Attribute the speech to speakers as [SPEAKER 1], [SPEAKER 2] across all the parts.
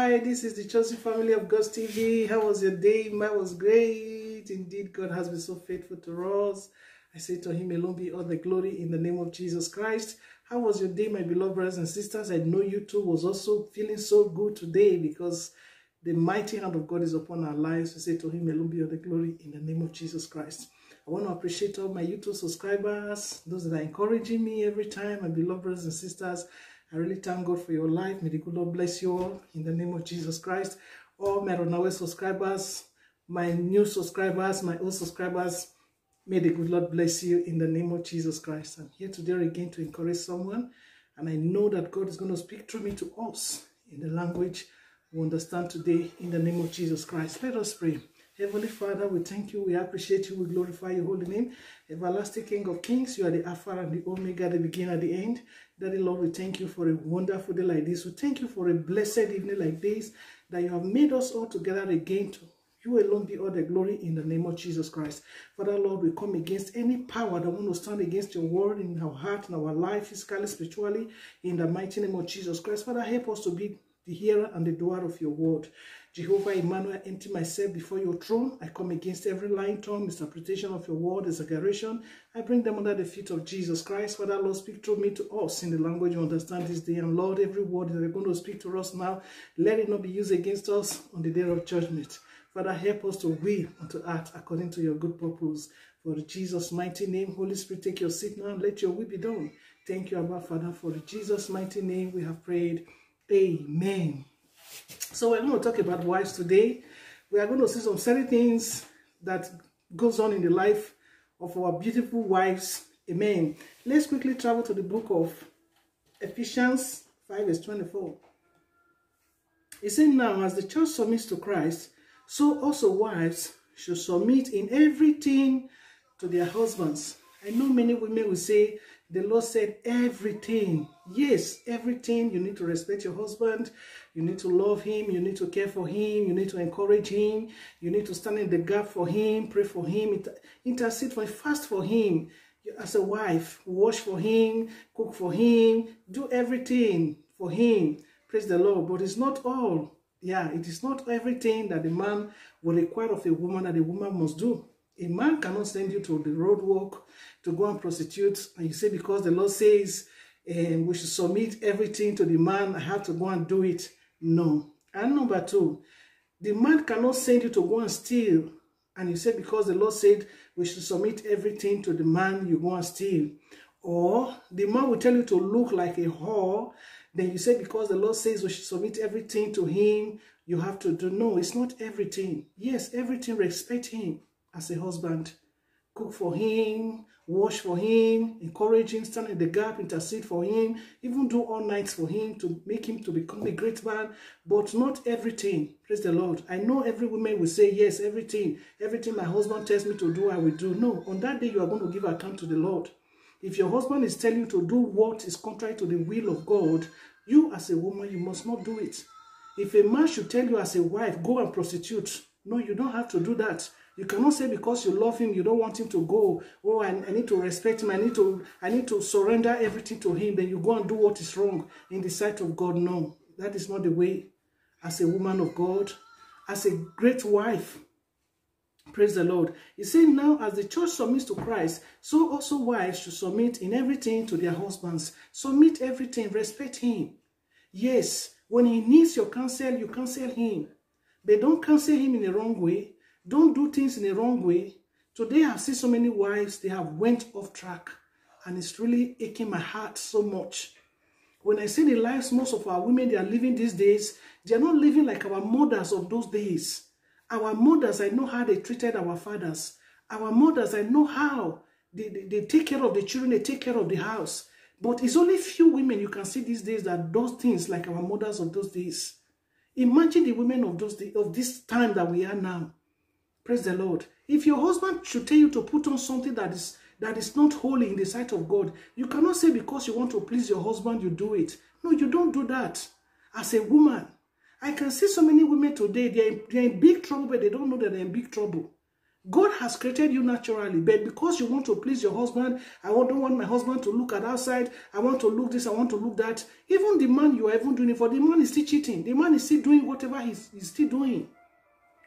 [SPEAKER 1] Hi, this is the chosen family of God's TV. How was your day? Mine was great. Indeed, God has been so faithful to us. I say to him alone be all the glory in the name of Jesus Christ. How was your day, my beloved brothers and sisters? I know you too was also feeling so good today because the mighty hand of God is upon our lives. We say to him alone be all the glory in the name of Jesus Christ. I want to appreciate all my YouTube subscribers, those that are encouraging me every time, my beloved brothers and sisters. I really thank God for your life. May the good Lord bless you all in the name of Jesus Christ. All my Ronawe subscribers, my new subscribers, my old subscribers, may the good Lord bless you in the name of Jesus Christ. I'm here today again to encourage someone, and I know that God is going to speak through me to us in the language we understand today in the name of Jesus Christ. Let us pray. Heavenly Father, we thank you, we appreciate you, we glorify your holy name. Everlasting King of Kings, you are the Alpha and the Omega, the beginning and the end. Daddy Lord, we thank you for a wonderful day like this. We thank you for a blessed evening like this, that you have made us all together again to you alone be all the glory in the name of Jesus Christ. Father Lord, we come against any power that want to stand against your word in our heart, in our life, physically, spiritually, in the mighty name of Jesus Christ. Father, help us to be the hearer and the doer of your word. Jehovah Emmanuel, I empty myself before your throne. I come against every lying tongue, misinterpretation of your word, exaggeration. I bring them under the feet of Jesus Christ. Father, Lord, speak through me to us in the language you understand this day. And Lord, every word that you're going to speak to us now, let it not be used against us on the day of judgment. Father, help us to will and to act according to your good purpose. For Jesus' mighty name, Holy Spirit, take your seat now and let your will be done. Thank you, Abba Father, for Jesus' mighty name we have prayed. Amen. So we're going to talk about wives today. We are going to see some certain things that goes on in the life of our beautiful wives. Amen. Let's quickly travel to the book of Ephesians 5 verse 24. It says, now as the church submits to Christ, so also wives should submit in everything to their husbands. I know many women will say, the Lord said everything. Yes, everything. You need to respect your husband. You need to love him. You need to care for him. You need to encourage him. You need to stand in the gap for him, pray for him, intercede for him, fast for him. As a wife, wash for him, cook for him, do everything for him. Praise the Lord. But it's not all. Yeah, it is not everything that the man will require of a woman that a woman must do. A man cannot send you to the road walk to go and prostitute, and you say because the Lord says we should submit everything to the man, I have to go and do it. No. And number two, the man cannot send you to go and steal, and you say because the Lord said we should submit everything to the man, you go and steal. Or the man will tell you to look like a whore, then you say because the Lord says we should submit everything to him, you have to do. No, it's not everything. Yes, everything, respect him as a husband. Cook for him, wash for him, encourage him, stand in the gap, intercede for him, even do all nights for him to make him to become a great man, but not everything. Praise the Lord. I know every woman will say, yes, everything my husband tells me to do, I will do. No, on that day you are going to give account to the Lord. If your husband is telling you to do what is contrary to the will of God, you as a woman, you must not do it. If a man should tell you as a wife, go and prostitute, no, you don't have to do that. You cannot say because you love him, you don't want him to go. Oh, I need to respect him. I need to surrender everything to him. Then you go and do what is wrong in the sight of God. No, that is not the way. As a woman of God, as a great wife, praise the Lord. He said, now as the church submits to Christ, so also wives should submit in everything to their husbands. Submit everything, respect him. Yes, when he needs your counsel, you counsel him. But don't counsel him in the wrong way. Don't do things in the wrong way. Today I've seen so many wives, they have went off track. And it's really aching my heart so much. When I see the lives most of our women, they are living these days, they are not living like our mothers of those days. Our mothers, I know how they treated our fathers. Our mothers, I know how they take care of the children, they take care of the house. But it's only few women you can see these days that do things like our mothers of those days. Imagine the women of those days, of this time that we are now. Praise the Lord. If your husband should tell you to put on something that is not holy in the sight of God, you cannot say because you want to please your husband, you do it. No, you don't do that. As a woman, I can see so many women today, they're in big trouble, but they don't know that they're in big trouble. God has created you naturally, but because you want to please your husband, don't want my husband to look at outside, I want to look this, I want to look that. Even the man you are even doing it for, the man is still cheating. The man is still doing whatever he's still doing.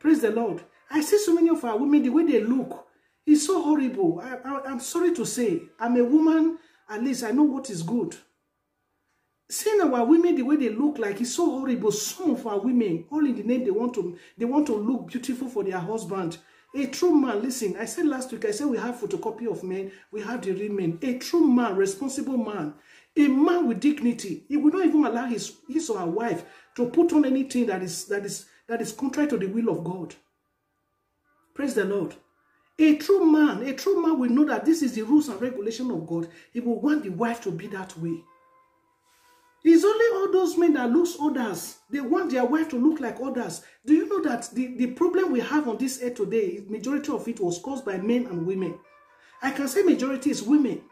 [SPEAKER 1] Praise the Lord. I see so many of our women, the way they look, it's so horrible. I'm sorry to say, I'm a woman, at least I know what is good. Seeing our women the way they look like is so horrible. Some of our women, all in the name, they want to look beautiful for their husband. A true man, listen, I said last week, I said we have photocopy of men, we have the real men. A true man, responsible man, a man with dignity, he will not even allow his or her wife to put on anything that is contrary to the will of God. Praise the Lord. A true man will know that this is the rules and regulation of God. He will want the wife to be that way. It's only all those men that looks others. They want their wife to look like others. Do you know that the problem we have on this earth today, majority of it was caused by men and women? I can say majority is women.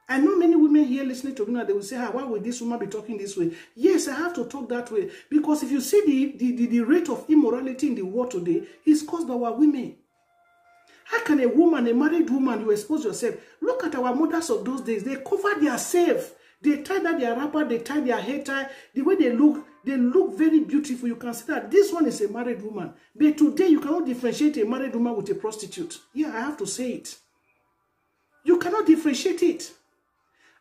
[SPEAKER 1] I know many women here listening to me now, they will say, why would this woman be talking this way? Yes, I have to talk that way. Because if you see the rate of immorality in the world today, it's caused by our women. How can a woman, a married woman, you expose yourself? Look at our mothers of those days. They covered themselves. They tie that their wrapper, they tie their hair tie. The way they look very beautiful. You can see that this one is a married woman. But today, you cannot differentiate a married woman with a prostitute. Yeah, I have to say it. You cannot differentiate it.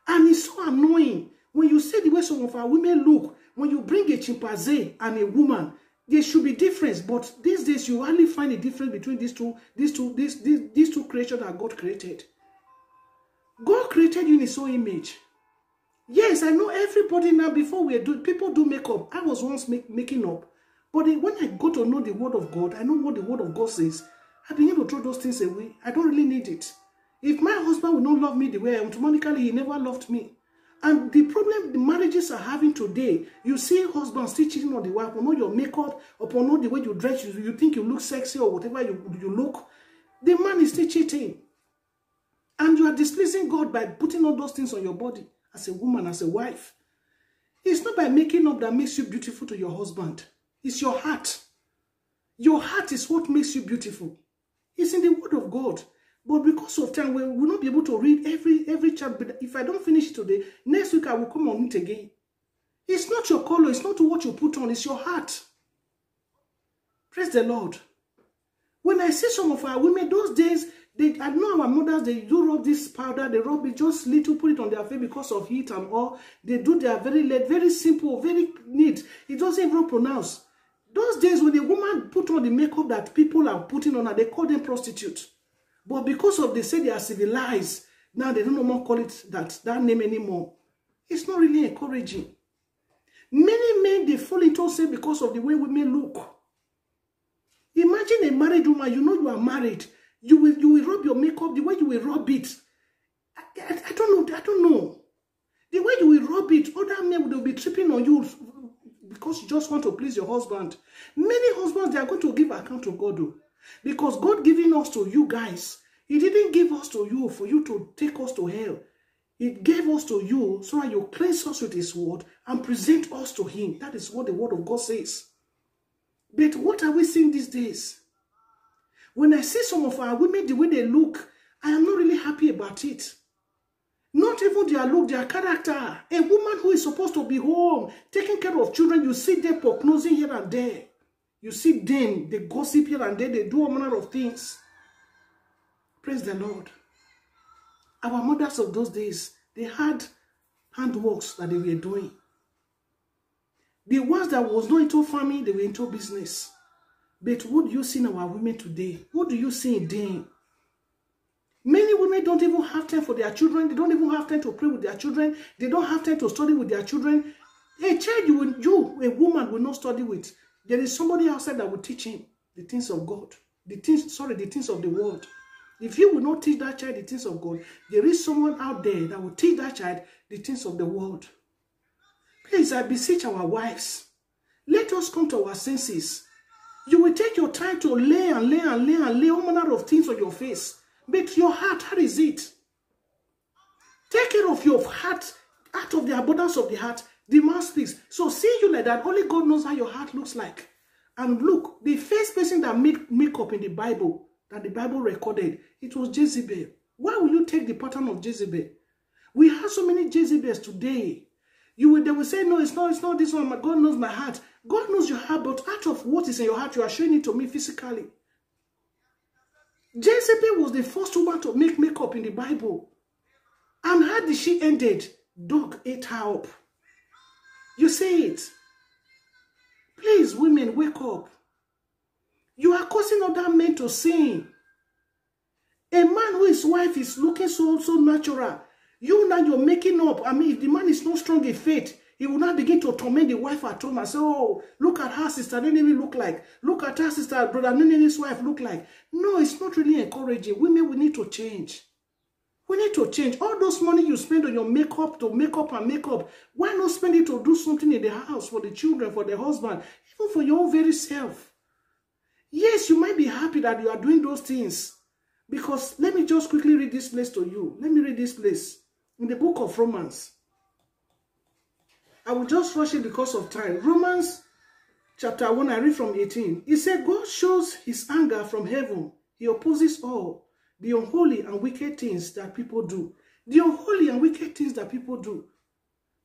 [SPEAKER 1] And it's so annoying. When you see the way some of our women look, when you bring a chimpanzee and a woman, there should be difference. But these days, you hardly find a difference between these two creatures that God created. God created you in his own image. Yes, I know everybody now, before people do makeup. I was once making up. But when I go to know the word of God, I know what the word of God says. I begin to throw those things away. I don't really need it. If my husband will not love me the way I am, automatically he never loved me. And the problem the marriages are having today, you see husbands still cheating on the wife, upon all your makeup, upon all the way you dress, you think you look sexy or whatever you look. The man is still cheating. And you are displeasing God by putting all those things on your body. As a woman, as a wife. It's not by making up that makes you beautiful to your husband. It's your heart. Your heart is what makes you beautiful. It's in the word of God. But because of time, we will not be able to read every chapter. If I don't finish it today, next week I will come on it again. It's not your color. It's not what you put on. It's your heart. Praise the Lord. When I see some of our women, those days, I know our mothers, they do rub this powder, they rub it just little, put it on their face because of heat and all. They do their very late, very simple, very neat. It doesn't even pronounce. Those days when a woman put on the makeup that people are putting on her, they call them prostitutes. But because of they say they are civilized, now they don't no more call it that name anymore. It's not really encouraging. Many men, they fall into sin because of the way women look. Imagine a married woman, you know you are married. You will rub your makeup the way you will rub it. I don't know. The way you will rub it, other men will be tripping on you because you just want to please your husband. Many husbands, they are going to give account to God, though. Because God giving us to you guys, he didn't give us to you for you to take us to hell. He gave us to you so that you cleanse us with his word and present us to him. That is what the word of God says. But what are we seeing these days? When I see some of our women, the way they look, I am not really happy about it. Not even their look, their character. A woman who is supposed to be home, taking care of children, you see them prognosing here and there. You see them, they gossip here and there, they do all manner of things. Praise the Lord. Our mothers of those days, they had handworks that they were doing. The ones that was not into farming, they were into business. But what do you see in our women today? What do you see in them? Many women don't even have time for their children. They don't even have time to pray with their children. They don't have time to study with their children. A child a woman will not study with. There is somebody outside that will teach him the things of God. The things of the world. If you will not teach that child the things of God, there is someone out there that will teach that child the things of the world. Please, I beseech our wives. Let us come to our senses. You will take your time to lay all manner of things on your face. But your heart, how is it? Take care of your heart. Out of the abundance of the heart, the mouth speaks. So see you like that, only God knows how your heart looks like. And look, the first person that made makeup in the Bible that the Bible recorded, it was Jezebel. Why will you take the pattern of Jezebel? We have so many Jezebels today. They will say, no, it's not this one. God knows my heart. God knows your heart, but out of what is in your heart, you are showing it to me physically. Jezebel was the first woman to make makeup in the Bible. And how did she end it? Dog ate her up. You see it. Please, women, wake up. You are causing other men to sin. A man whose wife is looking so natural. You now you're making up. I mean, if the man is not strong in faith, he will not begin to torment the wife at home and say, oh, look at her sister, Nenemi look like. Look at her sister, brother Nenemi's wife look like. No, it's not really encouraging. Women, we need to change. We need to change. All those money you spend on your makeup to makeup and makeup, why not spend it to do something in the house for the children, for the husband, even for your own very self? Yes, you might be happy that you are doing those things. Because let me just quickly read this place to you. Let me read this place. In the book of Romans. I will just rush it because of time. Romans chapter 1, I read from 18. It said, God shows his anger from heaven. He opposes all the unholy and wicked things that people do. The unholy and wicked things that people do.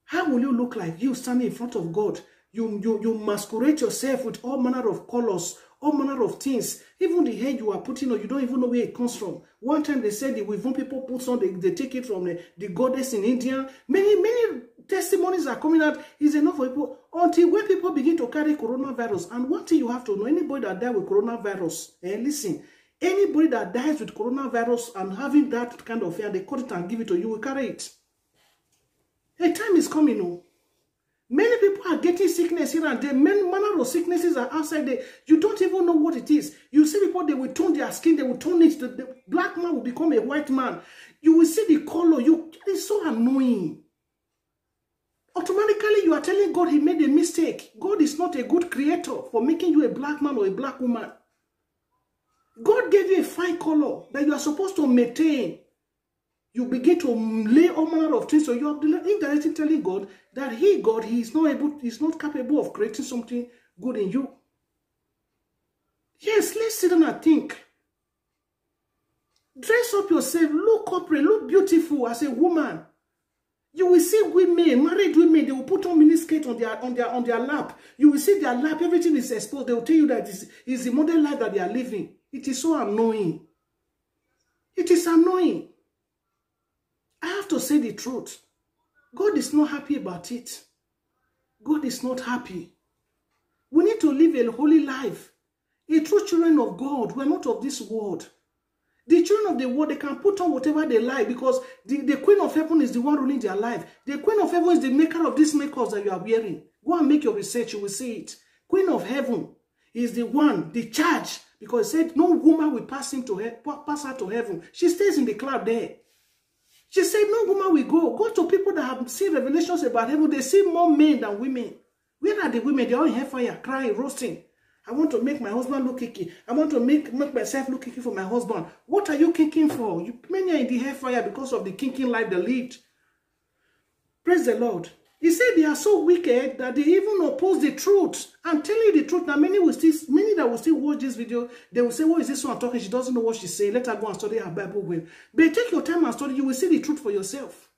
[SPEAKER 1] How will you look like you standing in front of God? You masquerade yourself with all manner of colors, all manner of things. Even the hair you are putting on, you don't even know where it comes from. One time they said the Wivon people put on, they take it from the goddess in India. Many testimonies are coming out. It's enough for people until when people begin to carry coronavirus. And one thing you have to know, anybody that dies with coronavirus, listen, anybody that dies with coronavirus and having that kind of fear, they cut it and give it to you, will carry it. A time is coming, no? Many people are getting sickness here and there. Many manner of sicknesses are outside there. You don't even know what it is. You see people, they will tone their skin, they will tone it. The black man will become a white man. You will see the color. It's so annoying. Automatically, you are telling God he made a mistake. God is not a good creator for making you a black man or a black woman. God gave you a fine color that you are supposed to maintain. You begin to lay all manner of things, so you are indirectly telling God that he is not capable of creating something good in you. Yes, let's sit down and think. Dress up yourself, look corporate, look beautiful as a woman. You will see women, married women, they will put on miniskirt on their lap. You will see their lap, everything is exposed. They will tell you that it's the modern life that they are living. It is so annoying. It is annoying. I have to say the truth. God is not happy about it. God is not happy. We need to live a holy life. A true children of God, we are not of this world. The children of the world, they can put on whatever they like because the Queen of Heaven is the one ruling their life. The Queen of Heaven is the maker of these makeups that you are wearing. Go and make your research, you will see it. Queen of Heaven is the one, the charge, because it said no woman will pass her to heaven. She stays in the cloud there. She said, no woman will go. Go to people that have seen revelations about heaven. They see more men than women. Where are the women? They're all in hellfire, crying, roasting. I want to make my husband look kicky. I want to make myself look kicky for my husband. What are you kinking for? Many are in the hellfire because of the kinking life they lead. Praise the Lord. He said they are so wicked that they even oppose the truth. I'm telling you the truth. Now, many that will still watch this video, they will say, what is this one talking? She doesn't know what she's saying. Let her go and study her Bible well. But take your time and study. You will see the truth for yourself.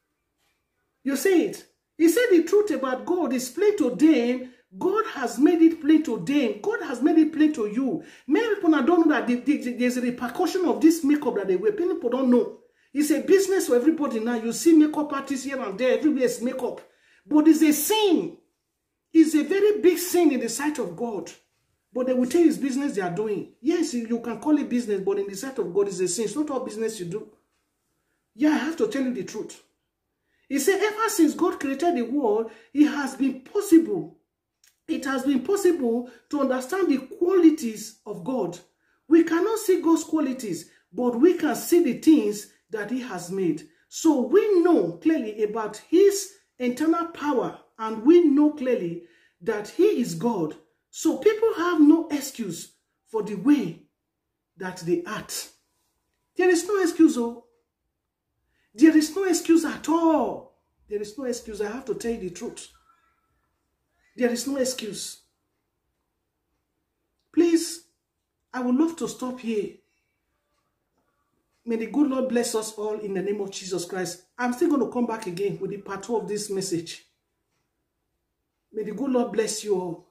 [SPEAKER 1] You see it. He said the truth about God is plain to them. God has made it plain to them. God has made it plain to you. Many people don't know that there's a repercussion of this makeup that they wear. People don't know. It's a business for everybody now. You see makeup artists here and there. Everywhere is makeup. But it's a sin. It's a very big sin in the sight of God. But they will tell you it's business they are doing. Yes, you can call it business, but in the sight of God, it's a sin. It's not all business you do. Yeah, I have to tell you the truth. He said, ever since God created the world, it has been possible to understand the qualities of God. We cannot see God's qualities, but we can see the things that he has made. So we know clearly about his internal power, and we know clearly that he is God. So people have no excuse for the way that they act. There is no excuse, oh. There is no excuse at all. There is no excuse. I have to tell you the truth. There is no excuse. Please, I would love to stop here. May the good Lord bless us all in the name of Jesus Christ. I'm still going to come back again with the part 2 of this message. May the good Lord bless you all.